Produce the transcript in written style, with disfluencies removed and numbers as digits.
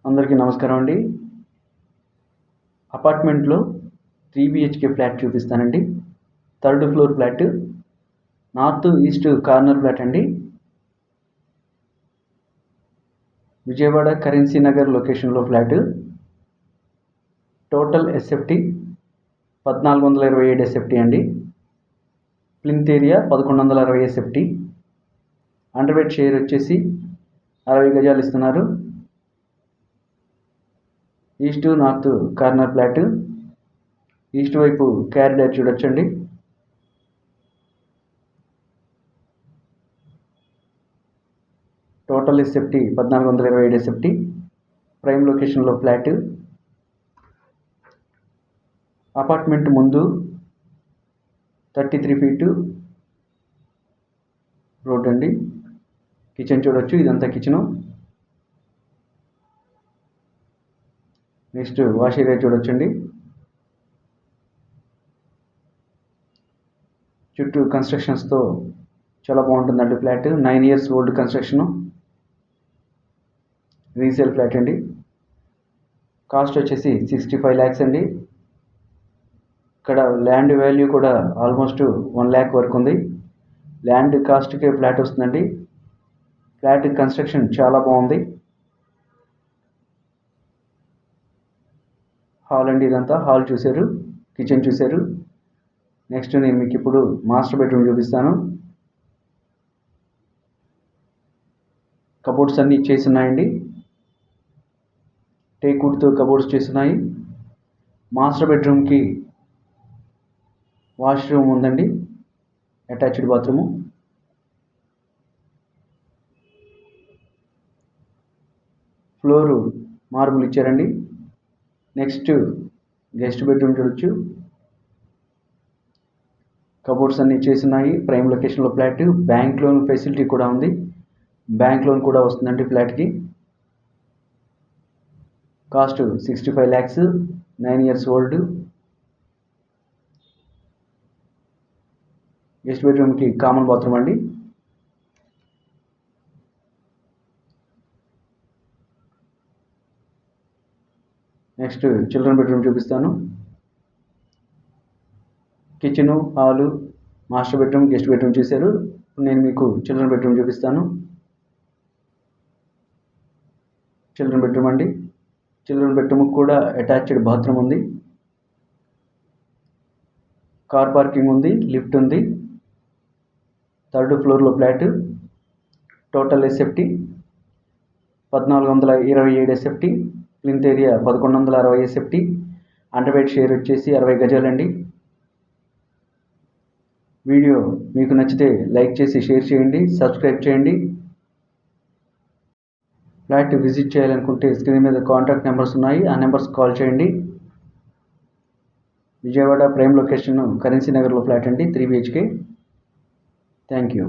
అందరికీ నమస్కారం అండి. అపార్ట్మెంట్లో 3 BHK ఫ్లాట్ చూపిస్తానండి. 3rd floor flat, north east corner flat అండి. విజయవాడ కరెన్సీ నగర్ లొకేషన్లో ఫ్లాట్. టోటల్ SFT 1427 SFT అండి. Plinth area 1160 SFT. అండర్వెట్ షేర్ వచ్చేసి 60 గజాలు ఇస్తున్నారు. East north corner flat. East వైపు క్యారిడార్ చూడొచ్చండి. Total SFT 1427 SFT. ప్రైమ్ లొకేషన్లో ఫ్లాట్. అపార్ట్మెంట్ ముందు 33 ఫీటు రోడ్ అండి. కిచెన్ చూడొచ్చు, ఇదంతా కిచెను. నెక్స్ట్ వాష్ ఏరియా చూడొచ్చండి. చుట్టూ కన్స్ట్రక్షన్స్తో చాలా బాగుంటుందండి flat. 9 years old construction. Resale flat అండి. కాస్ట్ వచ్చేసి 65 lakhs అండి. ఇక్కడ ల్యాండ్ వాల్యూ కూడా ఆల్మోస్ట్ 1 lakh వరకు ఉంది. ల్యాండ్ కాస్ట్కే ఫ్లాట్ వస్తుందండి. ఫ్లాట్ కన్స్ట్రక్షన్ చాలా బాగుంది. హాల్ అండి, ఇదంతా హాల్ చూశారు, కిచెన్ చూశారు. నెక్స్ట్ నేను మీకు ఇప్పుడు మాస్టర్ బెడ్రూమ్ చూపిస్తాను. కబోర్డ్స్ అన్నీ చేస్తున్నాయండి. టేక్వుడ్తో కబోర్డ్స్ చేస్తున్నాయి. మాస్టర్ బెడ్రూమ్కి వాష్రూమ్ ఉందండి, అటాచ్డ్ బాత్రూము. ఫ్లోరు మార్బుల్ ఇచ్చారండి. నెక్స్ట్ గెస్ట్ బెడ్రూమ్ చూడొచ్చు. కబోర్డ్స్ అన్నీ చేస్తున్నాయి. ప్రైమ్ లొకేషన్లో ఫ్లాట్. బ్యాంక్ లోన్ ఫెసిలిటీ కూడా ఉంది. బ్యాంక్ లోన్ కూడా వస్తుందండి ఫ్లాట్కి. Cost 65 lakhs, 9 years old. Guest బెడ్రూమ్కి కామన్ బాత్రూమ్ అండి. నెక్స్ట్ చిల్డ్రన్ బెడ్రూమ్ చూపిస్తాను. Kitchen, hall, master bedroom, guest bedroom చూశారు. నేను మీకు చిల్డ్రన్ బెడ్రూమ్ చూపిస్తాను. చిల్డ్రన్ బెడ్రూమ్ అండి. చిల్డ్రన్ బెడ్రూమ్ కూడా అటాచ్డ్ బాత్రూమ్ ఉంది. కార్ పార్కింగ్ ఉంది, లిఫ్ట్ ఉంది. 3rd ఫ్లోర్లో flat. Total SFT 1427 SFT. Plinth area 1160 SFT. అండర్వెట్ share వచ్చేసి 60 గజాలండి. వీడియో మీకు నచ్చితే లైక్ చేసి షేర్ చేయండి, సబ్స్క్రైబ్ చేయండి. ఫ్లాట్ విజిట్ చేయాలనుకుంటే స్క్రీన్ మీద కాంటాక్ట్ నెంబర్స్ ఉన్నాయి, ఆ నెంబర్స్ కాల్ చేయండి. విజయవాడ ప్రైమ్ లొకేషన్ కరెన్సీ నగర్లో ఫ్లాట్ అండి, 3 BHK. Thank you.